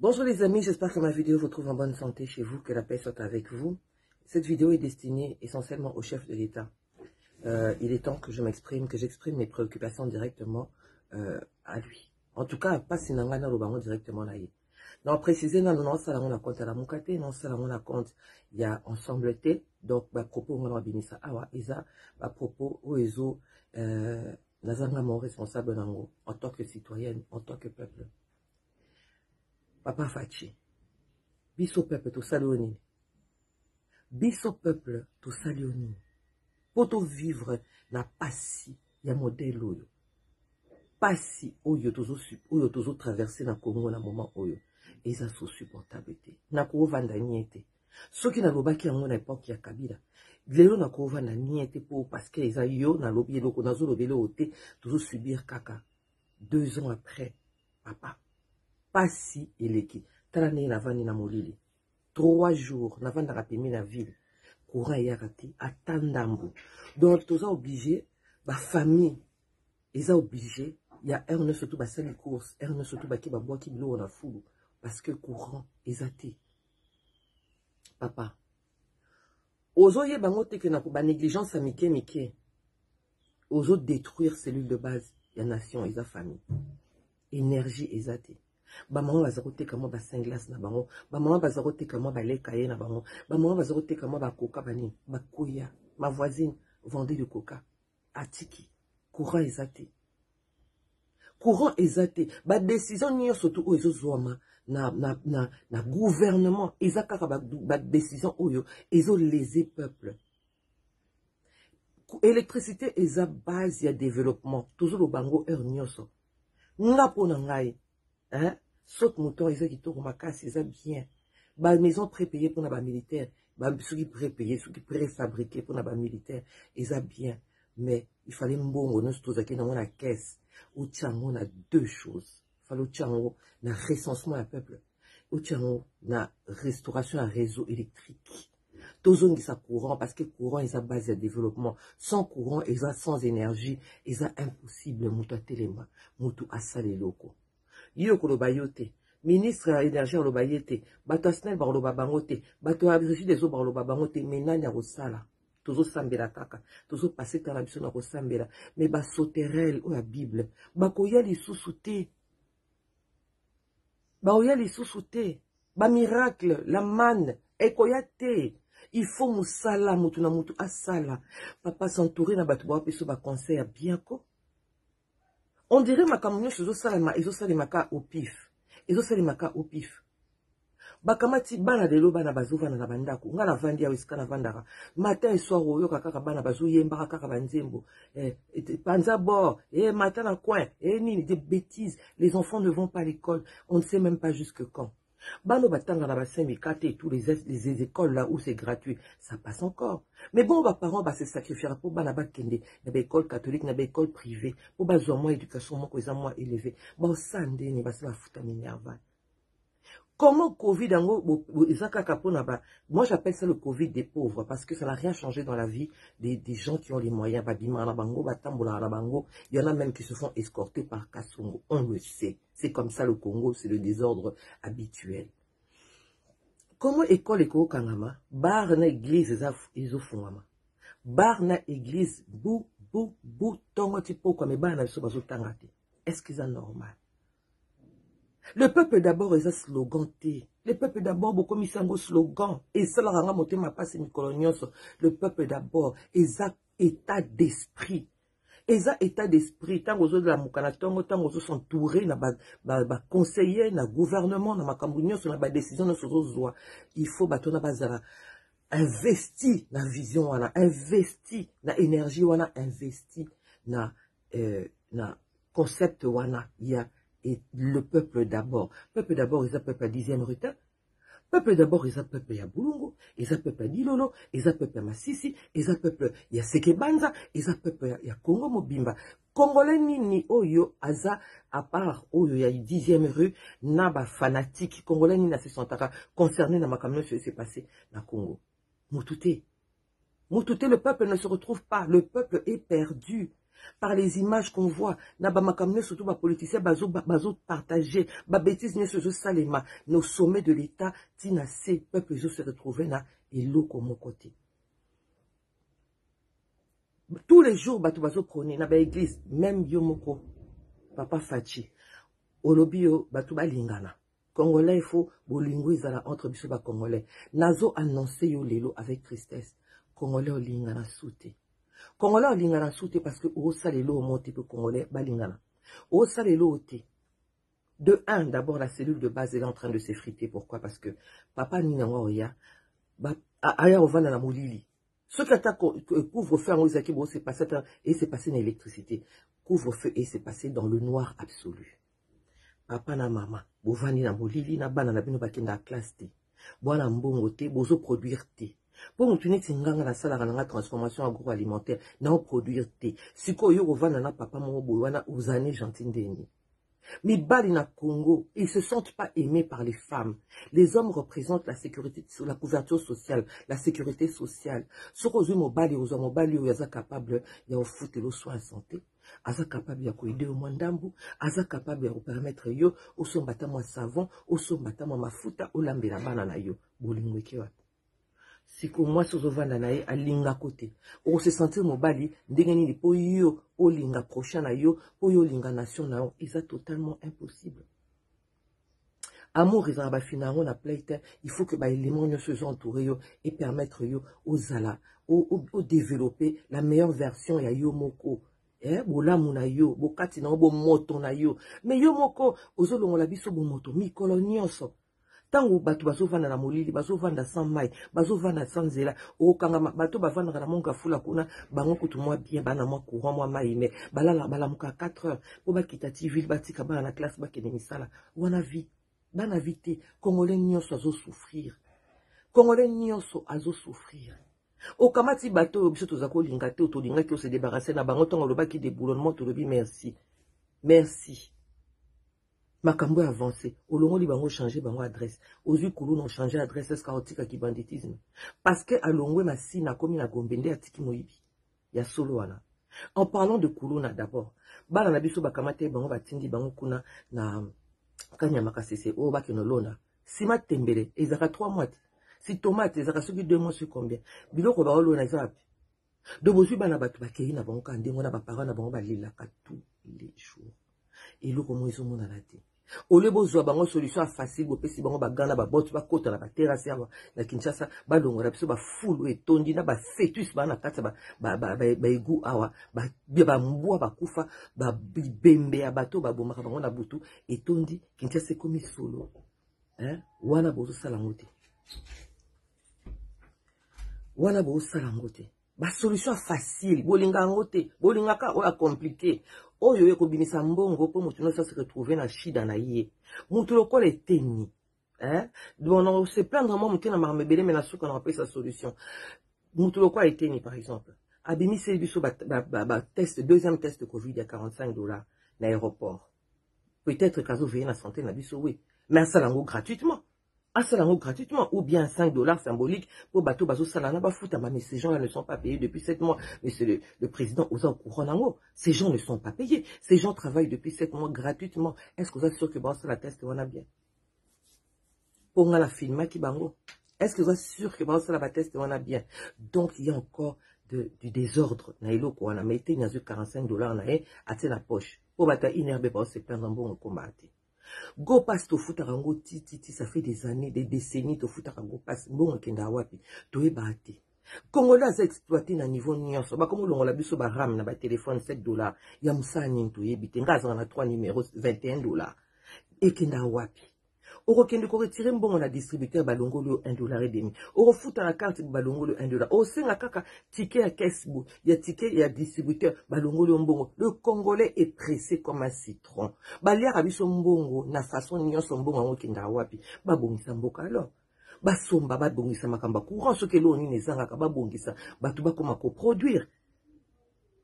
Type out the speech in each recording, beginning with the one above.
Bonjour les amis, j'espère que ma vidéo vous trouve en bonne santé chez vous, que la paix soit avec vous. Cette vidéo est destinée essentiellement au chef de l'État. Il est temps que je m'exprime, que j'exprime mes préoccupations directement à lui. En tout cas, pas si nangana lobango directement là. Non, préciser, non, ça la compte à la moukate, non, ça la compte, il y a ensemble T, donc, bah, propos, on va binisa, awa, isa, bah, propos, oezo, nazanga mon responsable nango, en tant que citoyenne, en tant que peuple. Papa Fachi, biso peuple to salioni. Biso peuple to salioni. Pour vivre na pasi ya modèle oyo. Pasi oyo tozo traverser na Congo na moment oyo. Eza so supportable te. Na ko vanda niete. Soki na lobaki yango na époque ya Kabila. Lelo na ko vanda niete pour parce que eza yo na lobi eloko nazo lobele ote tozo subir kaka. 2 ans après, papa. Pasi eleki. Talane na vani na molili. 3 jours, na vanda rapimi na ville. Courant yakati, attendambo. Donc, tous obligé, ma famille, ils ont obligé, il y a un surtout, bah, c'est les courses, un surtout, bah, qui va boire, qui blow, on a fou. Parce que courant, ils ont papa. Ozo bangote que na ba négligence à mike. Ozo détruire cellules de base, il y a nation, ils ont famille. Énergie, ils ont ba maman bazarote kama ba singlas na bango ba maman bazarote kama ba lekaye na bango ba maman bazarote kama ba coca bani ba koya ma voisine vendait du coca atiki courant ezate ba décision ni surtout oyo zoma na gouvernement ezaka ba décision oyo ezo léser peuple électricité eza base ya développement toujours le bango heure nyoso nga pona ngai. Hein? Saute mouton, ils ont qui tournent ma casse, ils ont bien. Ba maison prépayée pour les militaires. Ba ceux qui prépayés, ceux qui préfabriqués pour les militaires, ils ont bien. Mais il fallait mbongo, nous tous qui dans la caisse. Au Tchango, on a 2 choses. Il fallait au Tchango, na recensement à peuple. Au Tchango, na restauration à réseau électrique. Tous zones qui sont courant, parce que courant, ils ont base de développement. Sans courant, ils ont sans énergie, ils ont impossible, moutou à téléma, moutou à salé locaux. Yo koloba yote ministre ya énergie aloba yete bato asnel ba loba bangote bato ya régie des eaux ba loba bangote menani ya kosala tozo sambela kaka tozo passer ta na biso na kosambela mais ba sauterelle o ya bible ba koya lisusu te ba miracle la manne ekoya te. Il faut musala mutu na mutu asala papa s'entourer na bato ba peso ba conseil bien ko. On dirait ma camoufle sur salama, ils ont salimaka au pif. Ils ont salimaka au pif. Bakamati bana de lo bana bazo vana na bandako. Nga na vandi ya wiska na vandara. Matin et soir oyo kaka bana bazo yemba kaka banzembo. Panza bord, matin na coin, nini des bêtises. Les enfants ne vont pas à l'école. On ne sait même pas jusque quand. Bano batanga na bassin mikate et tous les écoles là où c'est gratuit, ça passe encore. Mais bon, les parents se sacrifier pour bana bakende, na école catholique, na école privée, pour bazo moins éducation moins qu'ils moins élevée. Bon sande ni basi la futa minerva. Comment Covid ango ezaka kapona ba, moi j'appelle ça le Covid des pauvres parce que ça n'a rien changé dans la vie des gens qui ont les moyens babima na bango batambola na bango, il y en a même qui se font escorter par Kasongo, on le sait. C'est comme ça le Congo, c'est le désordre habituel. Comment école eko kangama, bar na église ezofungama. Bar na église bou tongo tipo comme ba na biso bazo tangate. Est-ce que c'est normal? Le peuple d'abord est un slogan T. Le peuple d'abord, beaucoup mis un slogan. Et ça, la ranga moté ma passe le peuple d'abord est un état d'esprit. Et ça, état d'esprit, tant aux autres de la moukana, tant aux autres s'entourer, na conseiller, na gouvernement, na makambounion, sur la décision de ce il faut bâton na bazara. Investi na vision, wana, investi na énergie, wana, investi na concept, wana, il y a. Et le peuple d'abord. Peuple d'abord, ils ont peuple à 10e rutin. Peuple d'abord, ils ont peuple à Boulungo. Ils ont peuple à Dilolo. Ils ont peuple à Massisi. Ils ont peuple à Sekebanza. Ils ont peuple à Congo Mobimba. Congolais ni oyo aza à part oyo ya 10e rue naba fanatique. Congolais ni na se sentaka concerné na makamno ce qui s'est passé na Congo. Moutouté, le peuple ne se retrouve pas. Le peuple est perdu. par les images qu'on voit. Na ba makamne surtout ba politiciens bazo partager, ba bêtises ne se salema. Nos sommets de l'État, tina se peuple se retrouver na et l'eau comme côté. Tous les jours bato bazo prôner na ba église, même Yomoko, Papa Fachi, Olobio bato ba lingana. Congolais il faut bolingo izala entre biso ba Congolais. Nazo annoncé yo lelo avec tristesse. Congolais olingana souté. Congolais olingana souté parce que o salelo o monte pe Congolais balingana. O salelo oté. De un, d'abord la cellule de base est en train de s'effriter. Pourquoi? Parce que papa nina oya ba aya ovana na molili. Ce qui attaque couvre-feu en Ouzaki, c'est passé et c'est passé dans l'électricité. Couvre-feu et c'est passé dans le noir absolu. Papa na mama, bovani na molili na bana na bino bakenda classe T. Bwana mbongo te, bozo produire thé. Pour moutoune tinganga na sala na transformation agroalimentaire, na produire thé. Siko yo ovana na papa mo bowana uzane gentindeni. Mais bali na Congo, ils se sentent pas aimés par les femmes. Les hommes représentent la sécurité, la couverture sociale, la sécurité sociale. Ce que mo bali yaza capable ya ofute lo soin santé. Aza capable ya koider au mandambu, aza capable ya permettre yo au sombata moi savon, au sombata moi mafuta, au lambela bana na yo. Bolingweke wapi. Siko moi sozovanda na ye alinga kote. O se sentir mobali ndengeni li po yo o linga prochain na yo, po yo linga nation na yo, c'est totalement impossible. Amour ils ba finango na pleite, il faut que ba éléments ne se entourer yo et permettre yo aux ala, au développer la meilleure version ya yo moko. Bolamu na yo, bokati na bo moto na yo. Mais yo moko ozolongo la biso bo moto mi kolonioso. Tango bato bazovanda na molili, bazovanda sans mai, bazovanda sans zela, o kanga bato bavanda na monga fula kuna, bango kutu mwa bien, bana mwa courant mwa mai, mais bala muka 4 heures, po bakita TV, batika bana na classe bakene misala, wana vi, bana vite, Congolais nyonso azo souffrir. Congolais nyonso azo souffrir. O kamati bato, biso tozako lingate, to lingate, se débarrasser na bango, tongo loba ki déboulonnement, to lobi merci. Merci. Makambo avancé. Olongo li bango changer bango adresse. Ozu kulu non changer adresse est-ce chaotique qui banditisme. Parce que alongwe masi na komi na gombende atiki moyibi. Ya solo wana. En parlant de kuluna d'abord. Bala na biso bakamate bango batindi bango kuna na kanya makasese o bakeno lona. Sima tembele ezaka 3 mois. Si tomate ezaka soki 2 mois sur combien. Biloko ba lona zapi. Do bozu bana batu bakei na bango kandengo na ba parents na bango balilaka tous les jours. Et le comment ils ont mon alati. Au lieu de bango solution facile, bo pesi bango bagana ba bot ba kota na ba terrasse ya na Kinshasa ba longo na biso ba fulu etondi na ba fetus ba na kata ba egu awa ba mbwa ba kufa ba bembe ya bato ba bomaka bango na butu etondi Kinshasa comme solo. Wana bozo salangote. Wana bozo salangote. Ba solution facile, bolinga ngote, bolinga ka o compliqué. Oyo yo kobimisa mbongo po mutu no se retrouver na shida na ye. Mutu lokola eteni. Bon, on se plaindre moi mutu na marmebele mais na souka na appelle sa solution. Mutu lokola eteni par exemple. Abimi se biso ba test deuxième test de Covid à $45 na aéroport. Peut-être kazo veiller na santé na biso oui, mais ça lango gratuitement. Asalango gratuitement ou bien $5 symboliques pour bateau bazo salana bafuta mais ces gens-là ne sont pas payés depuis 7 mois. Mais c'est le président aux au courant nango. Ces gens ne sont pas payés. Ces gens travaillent depuis 7 mois gratuitement. Est-ce que vous êtes sûr que bon ça la test on a bien? Pour la filma qui bango. Est-ce que vous êtes sûr que bon ça la test on a bien? Donc il y a encore du désordre. Naïlo ko on a mis $45 na à la poche. Pour bata inerbe ba se plaindre en bon combat. Go pass to futa rango titi, ça fait des années, des décennies to futa rango pass bon kenda wapi to ebate. Congolais a exploité na niveau nyonso ba comme longola biso ba ram na ba téléphone $7 ya musani to yebite ngaza na 3 numéros $21 et kenda wapi. Oro kende ko retirer mbongo na distributeur balongolo $1.50. Oro futa na carte balongolo $1. O senga kaka ticket à caisse bu, ya ticket ya distributeur balongolo mbongo. Le Congolais est pressé comme un citron. Balia rabiso mbongo na façon nyonso mbongo ngo kinda wapi. Ba bongisa mboka alors. Ba somba ba bongisa makamba courant ce que l'on ni nezanga ka ba bongisa batu ba koma ko produire.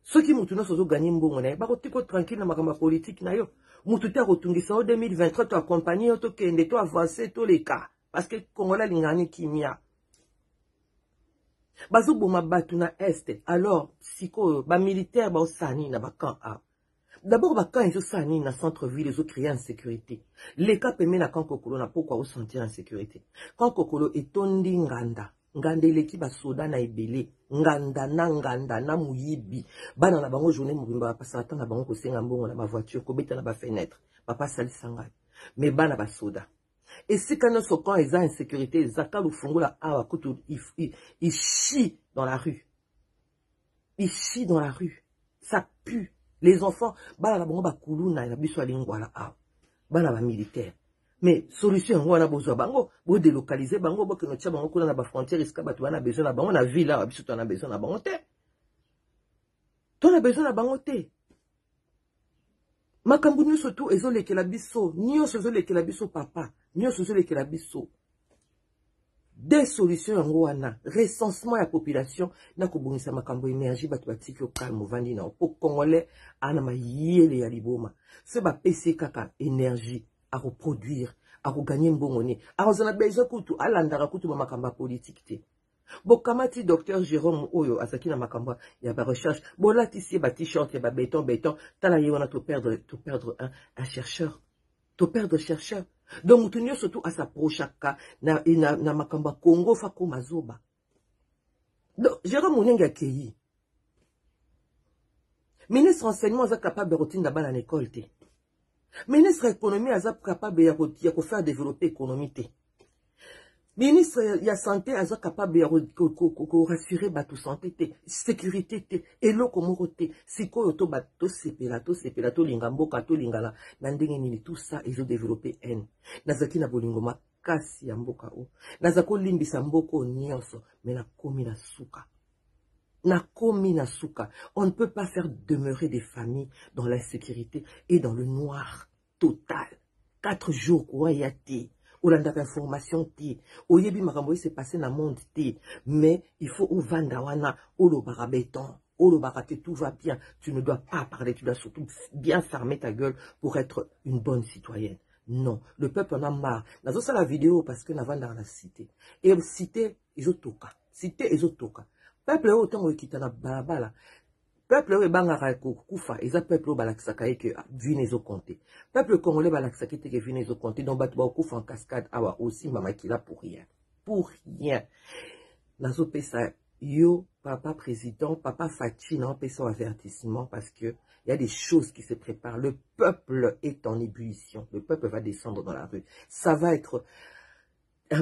Ce qui mutu no sozo gagner mbongo na ba ko tiko tranquille na makamba politique na yo. Mutu te rotungisa en 2023 to accompagner to kende to avancer to les cas parce que Congolais lingani kimia. Bazo boma batu na est. Alors, siko, ba militaire, ba osani na ba camp A. D'abord, quand ils sont dans le centre-ville, ils ont créé en sécurité. Les cas permettent à quand Kokolo n'a pourquoi vous sentir en sécurité. Quand Kokolo est tondi nganda, nganda l'équipe a soda na ebele, nganda na muyibi. Bana na bango journée mubimba passa attendre na bango ko senga mbongo na ba voiture, ko beta na ba fenêtre, papa sali sanga. Mais bana ba soda. Et si quand nous quand ils ont en sécurité, zaka lu fungola awa kutu il chie dans la rue. Il chie dans la rue. Ça pue. Les enfants, bala la bongo kulu na na biso lingwala a. Bala ba militaire. Mais solution on a besoin bango, bo délocaliser bango bo que no tia bango kuna na ba frontière iska batu bana besoin na bango na ville là biso to na besoin na bango te. To na besoin na bango te. Makambu nyonso tu ezolekela biso, nyonso ezolekela biso papa, nyonso ezolekela biso. Des solutions yango wana, recensement ya population na kobongisa makambo énergie batu batiki au calme vandi na po congolais ana mayele ya liboma. Ce ba PC kaka énergie à reproduire, à regagner mbongo ne. A ozana besoin kutu alandaka kutu ba makambo politique te. Bokamati docteur Jérôme Oyo asaki na makambo ya ba recherche. Bolati si ba t-shirt ya ba béton tala yona to perdre un chercheur. To perdre chercheur. Donc, mutunyo surtout à sa prochaka na makamba Congo fako mazoba. Donc, Jérôme Mounenga Keyi. Ministre enseignement est capable de retirer d'abord en école. Ministre économie est capable de faire développer l'économie. Ministre de la santé est capable de rassurer la santé, sécurité, et l'eau comme côté. Si quoi auto bateau sepelato lingamboka to lingala nandenge nini tout ça ils ont développé haine. Nazaki na bolingoma kasi ya mboka o. Nazako limbisa mboko nyonso mais na komi na suka. Na komi na suka. On ne peut pas faire demeurer des familles dans l'insécurité et dans le noir total. 4 jours quoi y a t Olanda information ti. Oyebi makambo s'est passé dans le monde ti. Mais il faut au vandawana, au lo barabeton, au lo barate, tout va bien. Tu ne dois pas parler, tu dois surtout bien fermer ta gueule pour être une bonne citoyenne. Non, le peuple en a marre. Dans ça la vidéo parce que nous dans la cité. Et cité, ils ont toka. Cité, ils ont toka. Peuple autant qui t'a la balabala. Peuple est bangara kufa, ils a peuple balaksaka que vinezo compté. Peuple congolais balaksaka que vinezo compté, donc batba kufa en cascade awa aussi mama qui là pour rien. Pour rien. Nazo pesa yo papa président, papa Fachi non pesa avertissement parce que il y a des choses qui se préparent. Le peuple est en ébullition. Le peuple va descendre dans la rue. Ça va être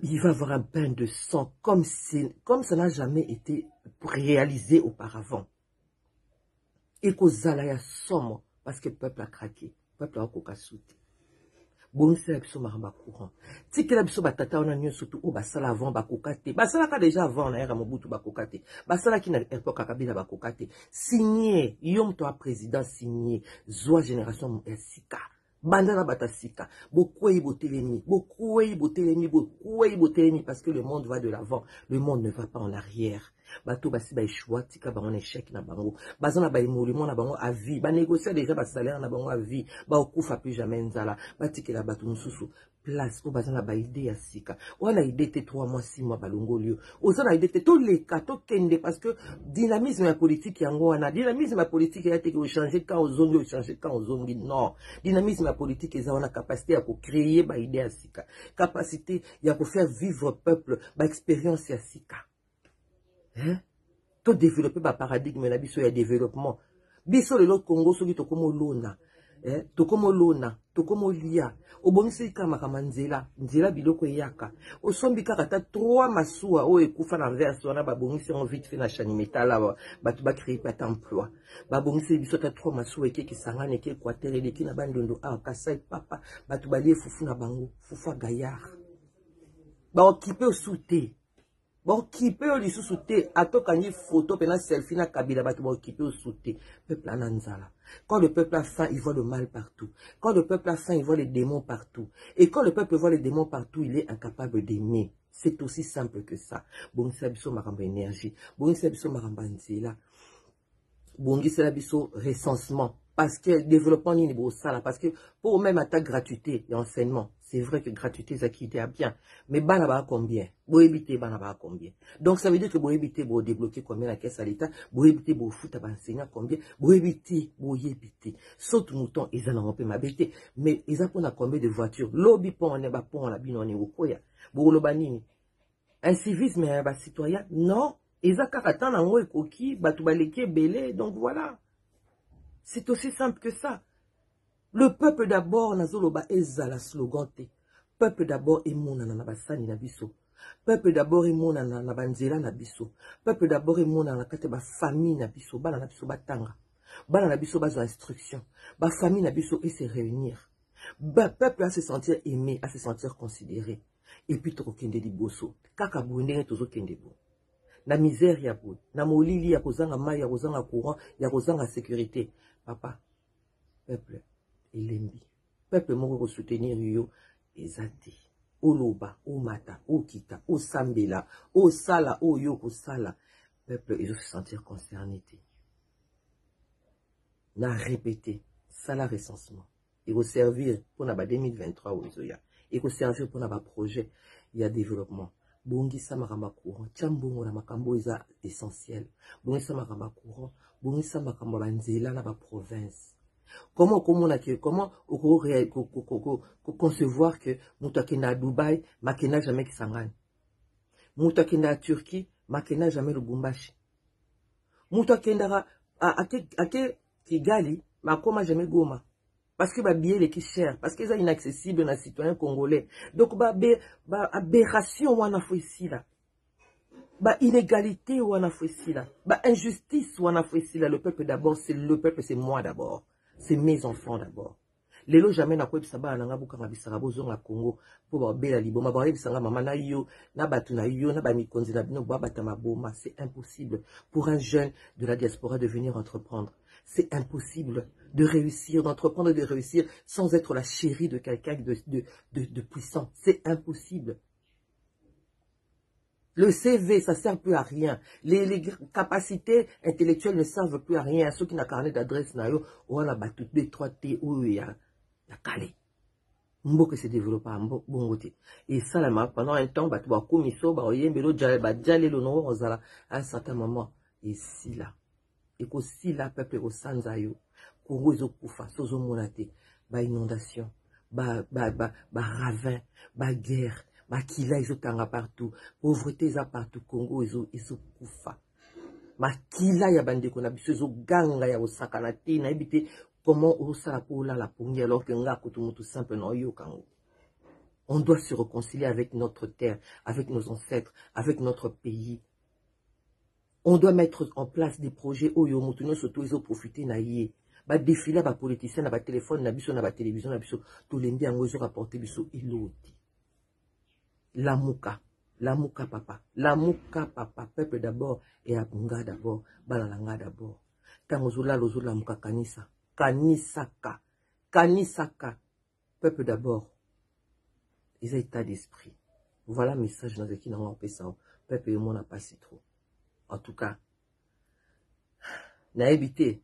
il va y avoir un bain de sang comme ça n'a jamais été réalisé auparavant. Et qu'aux alaya somme parce que le peuple a craqué, le peuple a kokasuti. Bon c'est la biso maramba courant. Si que la biso batata on a nyo surtout au basala avant bakokate. Basala ka déjà avant na era mobutu bakokate. Basala ki na époque kabila bakokate. Signé yom to président signé zoa génération sika. Bandana batasika. Beaucoup botelemi parce que le monde va de l'avant, le monde ne va pas en arrière. Bato basi ba échoué tika ba on échec na bango. Bazana ba émolument na bango à vie. Ba négocier déjà ba salaire na bango à vie. Ba okufa plus jamais nzala. Ba tikela bato mususu place au bazana ba idée ya sika. On a idée te 3 mois 6 mois balongo lieu. Ozana idée te tous les cas to kende parce que dynamisme ya politique yango wana. Dynamisme ya politique ya te que changer quand ozongi changer quand ozongi non. Dynamisme ya politique eza wana capacité à créer ba idée ya sika. Capacité ya ko faire vivre peuple ba expérience ya sika. Hein? Tout développer par paradigme na biso ya développement. Biso le lot Congo soki to komo lona. To komo lona, to komo lia. Obongisi kama nzela biloko yaka. Osombi kaka ta 3 masuwa o ekufa na verse wana ba bongisi en vite fait na chani metala batu ba créer pas d'emploi. Ba bongisi biso ta 3 masuwa eke sangane ke kwatere leki na bandondo a kasai papa batu ba lie fufu na bango, fufu gaillard. Ba occupé au souté. Bon, qui peut lui sous-souter, à tout quand photo, pendant selfie, na kabila, qui peut sous-souter, peuple ananzala. Quand le peuple a faim, il voit le mal partout. Quand le peuple a faim, il voit les démons partout. Et quand le peuple voit les démons partout, il est incapable d'aimer. C'est aussi simple que ça. Bon, c'est abisso maramba énergie. Bon, c'est abisso maramba nzela. Bon, c'est abisso recensement. parce que développement ni beau ça parce que pour même attaque gratuité et enseignement, c'est vrai que gratuité ça qui était bien, mais banaba combien, vous éviter banaba combien. Donc ça veut dire que vous éviter vous débloquer combien la caisse à l'État, vous éviter vous foutre à enseignant combien, vous éviter. Saute mouton ils en ont peu ma bête, mais ils ont pour combien de voitures, lobby pont on est bas pont la bino on est au koya, vous le banini. Un civisme et un citoyen, non, ils ont qu'à attendre en haut et coquille, batoubaleke belé, donc voilà. C'est aussi simple que ça. Le peuple d'abord, nazoloba ezala slogan te. Peuple d'abord est mon anabasani nabiso. Peuple d'abord est mon anabanzela nabiso. Peuple d'abord est mon anakateba famille nabiso. Bana nabiso batanga. Bana nabiso bazo instruction. Ba famille nabiso et se réunir. Ba peuple à se sentir aimé, à se sentir considéré. Et puis trop kende di boso. Kaka bouende tozo kende bo. Na misère ya bo. Na molili ya kozanga mai ya kozanga courant ya kozanga sécurité. Papa, peuple, elembi. Peuple moko soutenir yo, ezate. O loba, o mata, o kita, o sambela, o sala, o yoko sala. Peuple, ils vont se sentir concernés. Na répété, sala recensement. Il va servir pour na 2023 ou isoya. Il va servir pour na projet, il y a développement. Bongi samaramba courant, tiambongo na makambo eza essentiel. Bongi samaramba courant, bongi samaramba banzela na ba province. Comment concevoir que Moutakena à Dubaï, Makena jamais Kisangani. Moutakena à Turquie, Makena jamais le Bumbashi. Moutakena à Kigali, Makoma jamais Goma. Parce que ba billet les qui cher, parce que c'est inaccessible dans les citoyens congolais. Donc aberration wana fo ici là. Ba inégalité wana fo ici là. Ba injustice wana fo ici là. Le peuple d'abord, c'est le peuple, c'est moi d'abord. C'est mes enfants d'abord. Les lots jamais n'a pas bisaba na ngabuka ngabisara bozonga Congo pour ba bela liboma ba bisanga mama na yo na batu na yo na ba mikonzi na bino ba batama boma, c'est impossible pour un jeune de la diaspora de venir entreprendre. C'est impossible de réussir, d'entreprendre, de réussir sans être la chérie de quelqu'un de puissant. C'est impossible. Le CV, ça ne sert plus à rien. Les capacités intellectuelles ne servent plus à rien. Ceux qui n'ont carnet d'adresse, on a battu 2-3 T, où il y a calé. Mbo que se développe à bon côté. Et ça, pendant un temps, bah, tu vas comme ça, bah, à un certain moment. Et si là, et qu'aussi là, peuple au Sanzayo, Congo est au Koufa, Sozo Monate, bah, inondation, bah, ravin, bah, guerre, bah, kila, ils ont partout, pauvreté, ils ont partout, Congo, ils ont Koufa. Bah, kila, ya bande qu'on a bis, ils ont ganga, ya osaka, na te, na ebite, comment osala pour la pongi, alors que nga, tout simple, non, yo, kango. On doit se réconcilier avec notre terre, avec nos ancêtres, avec notre pays. On doit mettre en place des projets où yo mutuno surtout ils ont profité na yé. Ba défiler ba politicien na ba téléphone na biso na ba télévision na biso tout lembi ango zo rapporter biso iloti. Lamuka papa, peuple d'abord et abunga d'abord, balalanga d'abord. Tango zola lozola muka kanisaka, peuple d'abord. Ils ont état d'esprit. Voilà le message dans lequel on peut ça. Peuple et moi n'a pas si trop. En tout cas, na évité.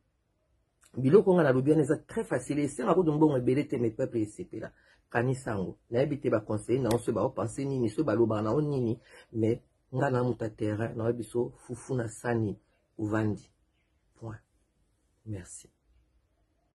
Biloko nga na lobiane c'est très facile. C'est un peu de bon belete mes peuples et c'est là. Kanisango. Na évité ba conseiller na on se ba penser nini so ba loba na on nini mais nga na muta terrain na biso fufu na sani uvandi. Point. Merci.